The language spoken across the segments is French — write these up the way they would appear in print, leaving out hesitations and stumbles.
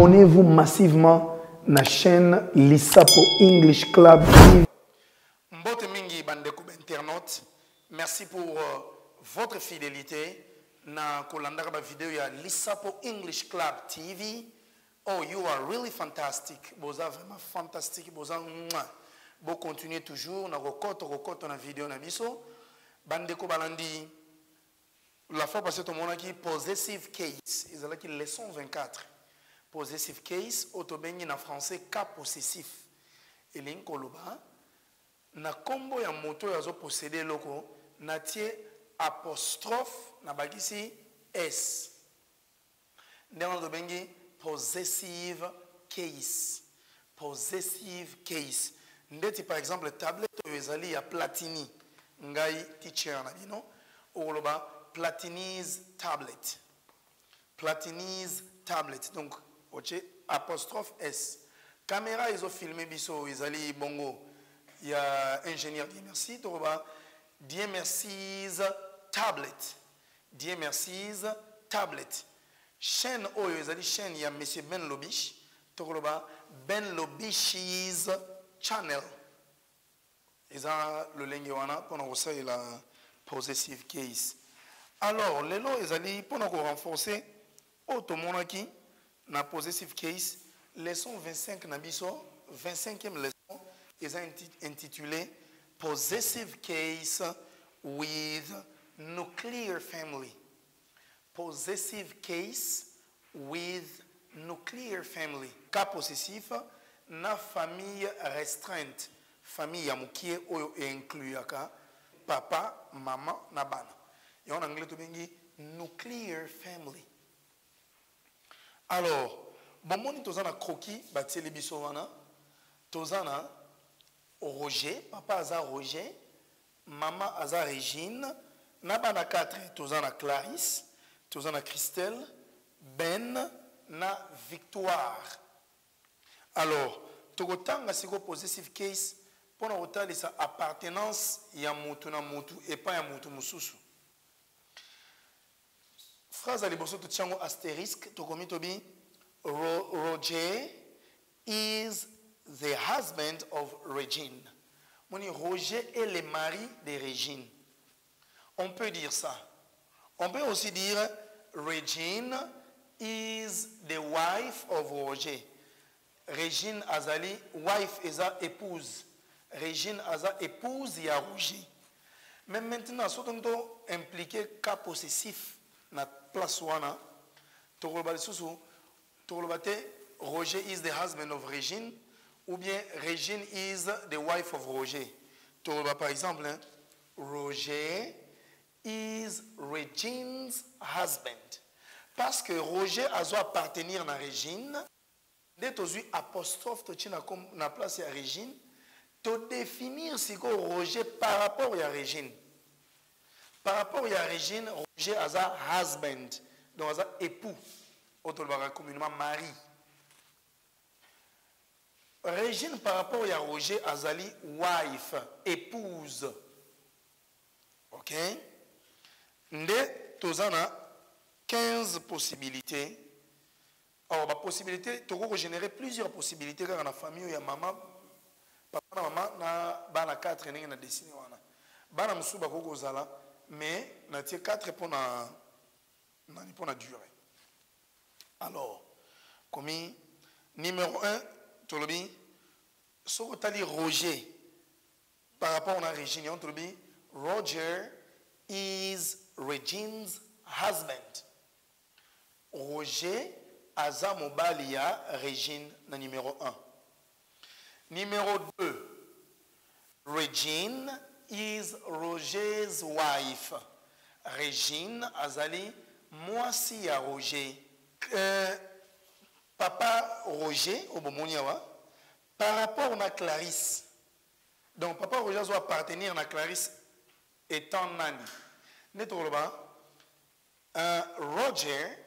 abonnez-vous massivement à la chaîne Lissapo English Club. Mbote mingi bandeko internautes, merci pour votre fidélité na kolandaka ba vidéo ya Lissapo English Club TV. Oh, you are really fantastic. Boza vraiment fantastique. Boza bo continuer toujours na rokoto na vidéo na biso. Bandeko balandi la fois passée to monaki possessive case. Ils allaient qui leçon 24. Possessive case otobengi na français cas possessif. Elin koloba na kombo ya moto yazo posséder loko na tie apostrophe na bagisi s. Ndenge otobengi possessive case. Possessive case. Ndeti par exemple tablette ezali ya Platini. Ngai teacher na bino. Oloba Platini's tablet. Platini's tablet. Donc oche apostrophe s. Caméra ils ont filmé biso ezali bongo. Il y a ingénieur Dieu merci. Toroba Dieu merci's tablet. Dieu merci's tablet. Chaîne oyo ezali chaîne ya monsieur Ben Lobish. Toroba Ben Lobish's channel. Eza le lenge wana pour nous ça la possessive case. Alors lelo ezali pour nous renforcer automonaki na possessive case leçon 25 na biso 25e leçon est intitulé possessive case with nuclear family. Possessive case with nuclear family. Cas possessif na famille restreinte. Famille ya mukie oyo incluyaka papa, maman na bana. Et en anglais to bengi nuclear family. Alors, bon moni tozana croquis bateli biso wana. Tozana Roger, papa aza Roger, maman aza Régine, na bana 4 tozana Clarisse, tozana Christelle, Ben na Victoire. Alors, tokotanga siko possessive case pour nous retarder sa appartenance ya mutu na mutu et pas ya mutu mususu. Phrase à liboso to tiango astérisque to komitobi Roger is the husband of Regine. Moni Roger est le mari de Régine. On peut dire ça. On peut aussi dire Regine is the wife of Roger. Régine azali wife eza épouse. Régine aza épouse ya Roger. Mais maintenant, si on impliqué cas possessif na place wana, Roger is the husband of Régine, ou bien Régine is the wife of Roger. Par exemple, Roger is Regine's husband. Parce que Roger a dû appartenir à Régine, dès que tu apostrophe na place à Régine, tu définir si Roger par rapport à Régine. Par rapport à Régine, Roger a un husband, donc un époux, autrement communément mari. Régine par rapport à Roger azali wife, épouse. Ok? Nde tozana 15 possibilités. Alors, la possibilité, tu peux générer plusieurs possibilités dans la famille où il y a maman, papa, maman, na bana 4 na dessiné wana. Bana musuba koko zala, mais na tie 4 pour na durée. Alors, comme numéro 1, tu le dis, si tu as dit Roger par rapport à Régine, tu le dis, Roger is Regine's husband. Roger aza mobali ya Régine na numéro 1. Numéro 2, Regine is Roger's wife. Régine azali mwasi ya Roger. Papa Roger, au par rapport à Clarisse. Donc, papa Roger doit appartenir à Clarisse étant nani. Roger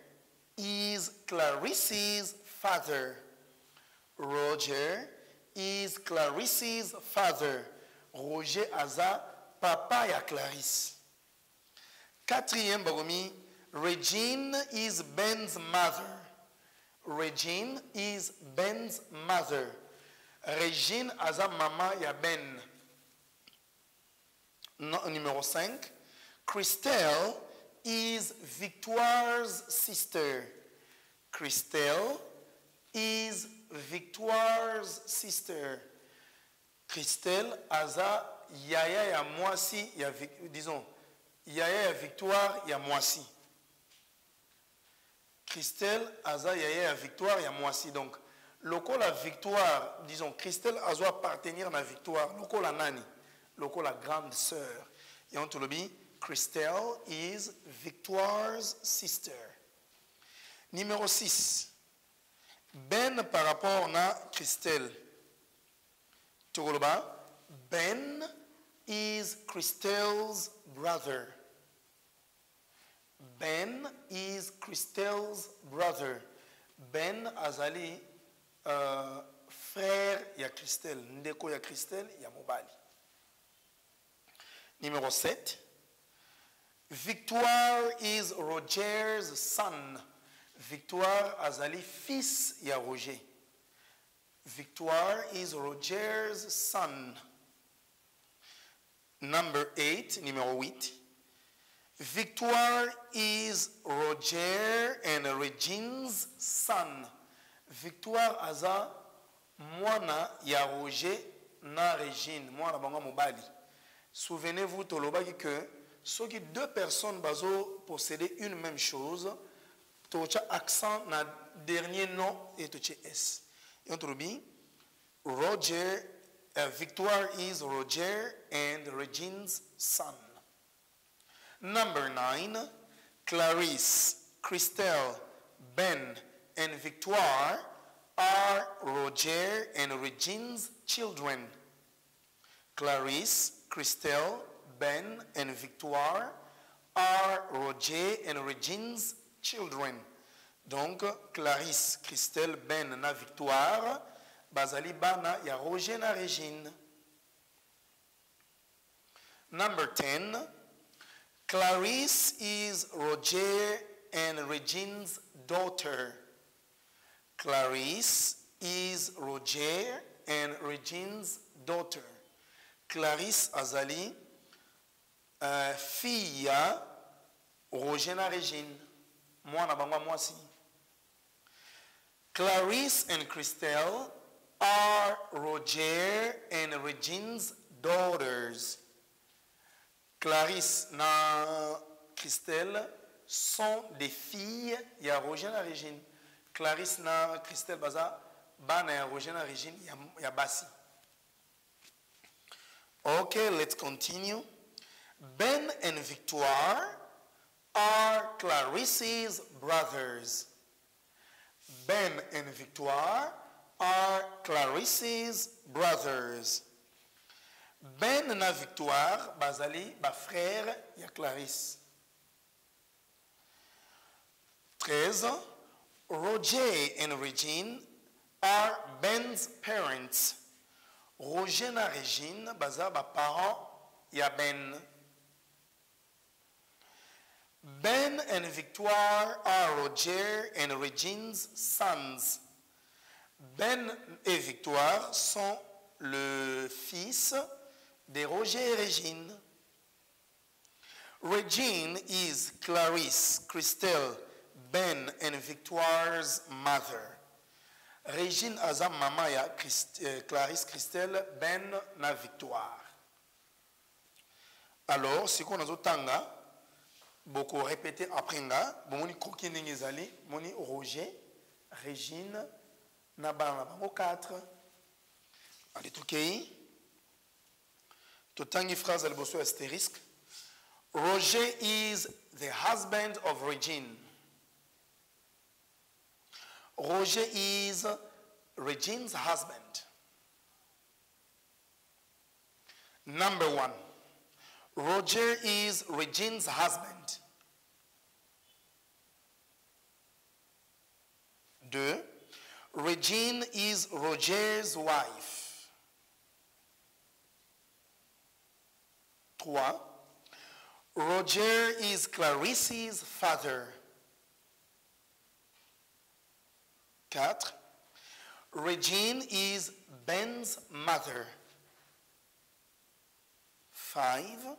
is Clarisse's father. Roger is Clarisse's father. Roger aza papa ya Clarisse. Quatrième bagomi, Regine is Ben's mother. Regine is Ben's mother. Regine aza mama ya Ben. Numéro 5. Christelle is Victoire's sister. Christelle is Victoire's sister. Christelle aza yaya ya mwasi ya disons yaya ya Victoire ya mwasi. Christelle aza yaya ya Victoire ya mwasi. Donc lokola Victoire, disons Christelle azo appartenir à Victoire, lokola nani, lokola grande sœur. Et on te le dit, Christelle is Victoire's sister. Numéro 6. Ben par rapport à Christelle. Tugoloba, Ben is Christelle's brother. Ben is Christelle's brother. Ben azali frère ya Christelle. Ndeko ya Christelle ya mobali. Numéro 7. Victoire is Roger's son. Victoire azali fils ya Roger. Victoire is Roger's son. Number 8, numéro 8. Victoire is Roger and Regine's son. Victoire aza mwana ya Roger na Regine, mwana banga mobali. Souvenez-vous tolobaki que ceux qui deux personnes bazo posséder une même chose, tocha accent na dernier nom et tocha s. Et on trouve Roger, Victoire is Roger and Regine's son. Number 9, Clarisse, Christelle, Ben, and Victoire are Roger and Regine's children. Clarisse, Christelle, Ben, and Victoire are Roger and Regine's children. Donc, Clarisse, Christelle, Ben, na Victoire, bazali bana ya Roger na Regine. Number 10, Clarisse is Roger and Regine's daughter. Clarisse is Roger and Regine's daughter. Clarisse azali fille ya Roger na Regine. Mwana bangwa mwasi. Clarisse and Christelle are Roger and Regine's daughters. Clarisse na Christelle sont des filles ya Roger na Regine. Clarisse na Christelle baza bana ya Roger na Regine ya basi. Okay, let's continue. Ben and Victoire are Clarisse's brothers. Ben and Victoire are Clarisse's brothers. Ben na Victoire bazali ba frère ya Clarisse. 13. Roger and Regine are Ben's parents. Roger na Regine baza ba parents ya Ben. Ben and Victoire are Roger and Regine's sons. Ben et Victoire sont le fils de Roger et Regine. Regine is Clarisse, Christelle, Ben and Victoire's mother. Regine aza mama ya Clarisse, Christelle, Ben na Victoire. Alors, si on a zotanga, beaucoup répété après nga, moni koki nengezali, moni Roger, Regine, na bana bango 4. Allez, tukei. Totangi phrase al bosso astérisque. Roger is the husband of Regine. Roger is Regine's husband. Number 1. Roger is Regine's husband. 2. Regine is Roger's wife. 3. Roger is Clarisse's father. 4. Regine is Ben's mother. 5.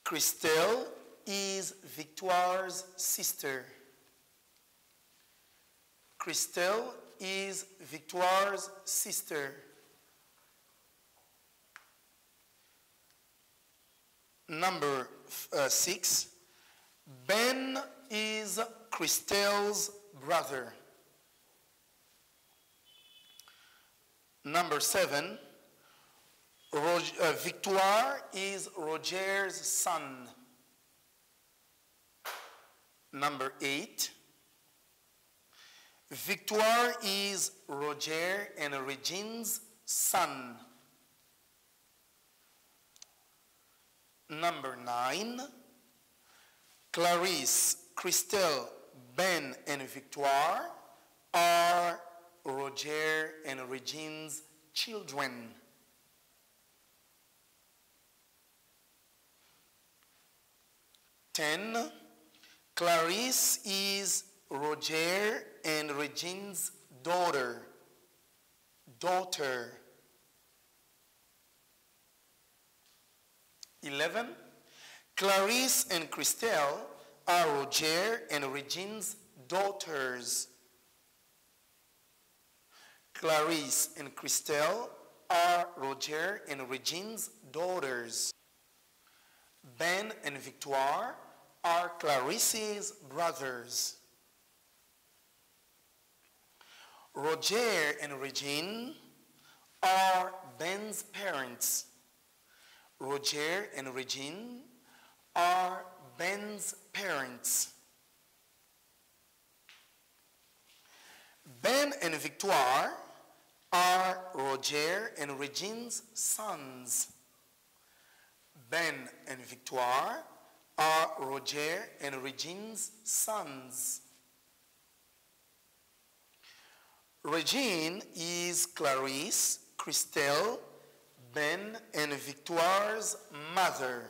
Christelle is Victoire's sister. Christelle is Victoire's sister. Number 6. Ben is Christelle's brother. Number 7. Victoire is Roger's son. Number 8. Victoire is Roger and Regine's son. Number 9. Clarisse, Christelle, Ben, and Victoire are Roger and Regine's children. 10. Clarisse is Roger and Regine's daughter. 11. Clarisse and Christelle are Roger and Regine's daughters. Clarisse and Christelle are Roger and Regine's daughters. Ben and Victoire are Clarisse's brothers. Roger and Regine are Ben's parents. Roger and Regine are Ben's parents. Ben and Victoire are Roger and Regine's sons. Ben and Victoire are Roger and Regine's sons. Regine is Clarisse, Christelle, Ben, and Victoire's mother.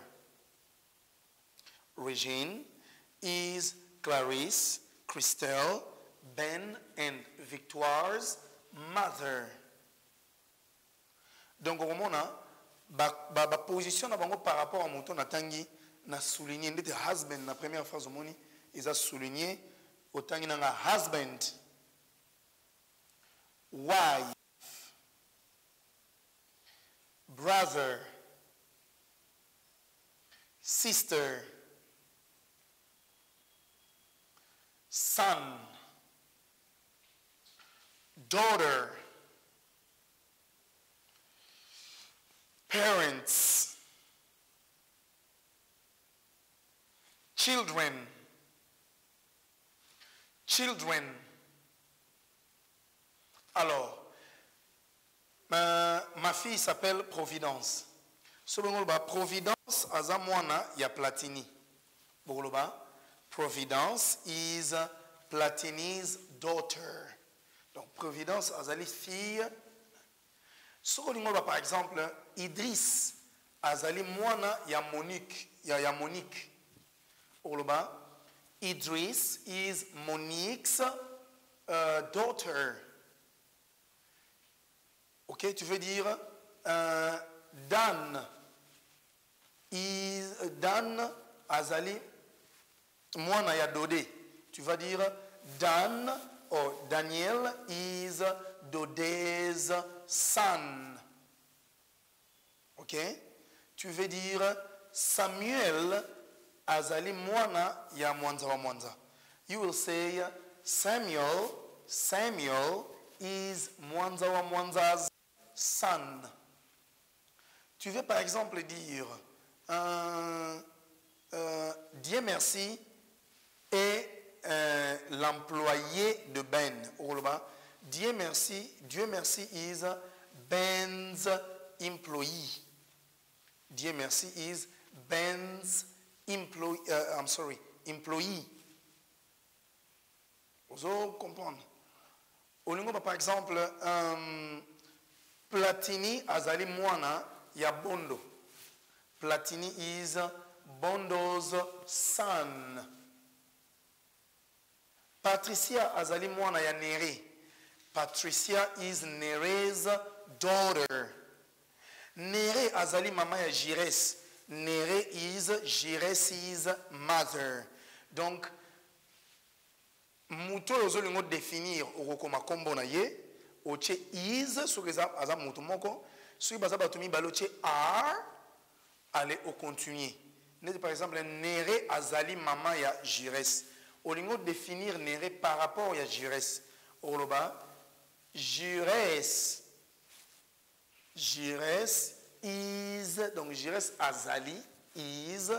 Regine is Clarisse, Christelle, Ben, and Victoire's mother. Donc, au moment la position par rapport à mon ton atangi na souligné ndete husband na première phrase au moni ils a souligné otangi na husband, wife, brother, sister, son, daughter, parents, children. Alors, ma fille s'appelle Providence. Providence, azamwana ya Platini. Providence is Platini's daughter. Donc, Providence, azali fille. Par exemple, Idriss, azali mwana ya Monique. Ya Monique. Idriss is Monique's daughter. Ok, tu veux dire Dan azali mwana ya Dodé. Tu vas dire Dan or Daniel is Dodé's son. Ok, tu veux dire Samuel azali mwana ya mwanza wa mwanza. You will say Samuel is mwanza wa mwanza's son. Tu veux par exemple dire Dieu merci est l'employé de Ben. Dieu merci is Ben's employee. Dieu merci is Ben's employee. Vous comprenez? Par exemple, Platini azali mwana ya Bondo. Platini is Bondo's son. Patricia azali mwana ya Nere. Patricia is Nere's daughter. Nere azali mama ya Jires. Nere is Jires's mother. Donc, muto ozolingo définir okokoma kombo na ye, oche is, soki aza muto moko, soki baza batumi baloche are, allez au continu. Par exemple, Nere azali mama ya Jires. Olingo définir Nere par rapport à Jires. Oloba, Jires is, donc Jires azali is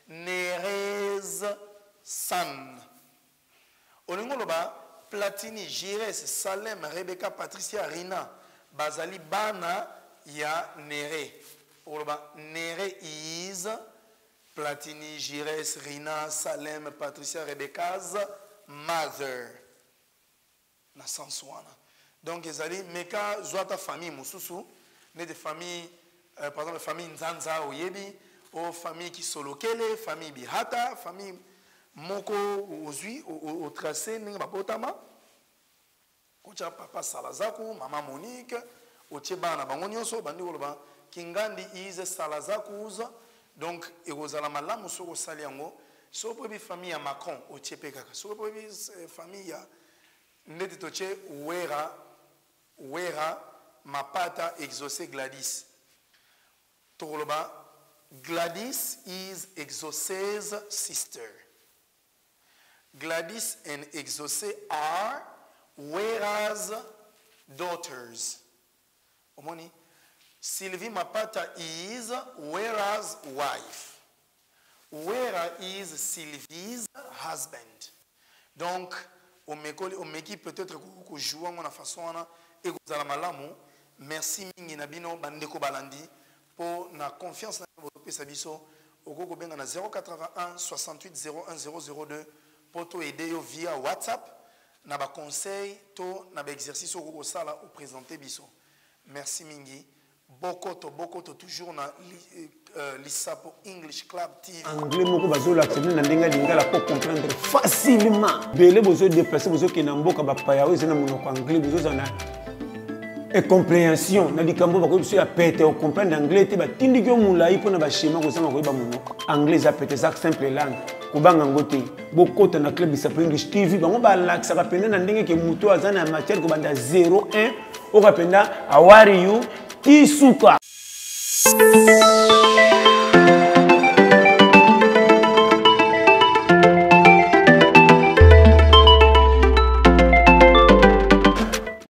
Nere's son. Olingo loba, Platini, Jires, Salem, Rebecca, Patricia, Rina, bazali bana ya Nere. Oloba, Nere is Platini, Jires, Rina, Salem, Patricia, Rebecca's mother. Na sansouana. Donc, ils allaient, meka, zoata famille, moussousou, né de famille, par exemple, famille Nzanza, Oyebi, ou famille qui solokele, famille Bihata, famille Moko, Ozui, au tracé, Ninga Potama, Kocha Papa Salazaku, Maman Monique, Ochebana, Bangonyoso, Bandi Oloba, Kingandi is Salazakuza. Donc, et vous allez mal sur Saliango, so pour les familles à Macron au Tchépeka, so pour les familles à Netetoche, Wera, Mapata, exaucé Gladys. Torloba, Gladys is Exaucé's sister. Gladys and Exaucé are Wera's daughters. Omoni? Sylvie Mapata is Wera's wife. Wera is Sylvie's husband. Donc, on m'équipe peut-être que je joue en façon et vous allez malamu. Merci mingi nabino bandeko balandi pour la confiance dans votre pesabiso. Au gogo benga na 081 68 01 002 pour te aider via WhatsApp. Na ba conseil to na ba exercice au gogo sala ou présenter biso. Merci mingi. Bokoto toujours na Lissapo English Club TV. Anglais moko bazola accepter na ndenga lingala pour comprendre facilement. Bele bozo déplacer bozo ke na mboka ba paya ozo na monoko anglais bozo na et compréhension na likambo ba ko biso ya pete o comprendre anglais te ba tindiki o mulai pona ba schéma ko sanga ko ba monoko anglais za pete za simple langue ko banga ngote bokota na club Lissapo English TV bango ba laksa ka pende na ndenge ke muto azana matière ko banda 01 o ka penda how are you Isuka.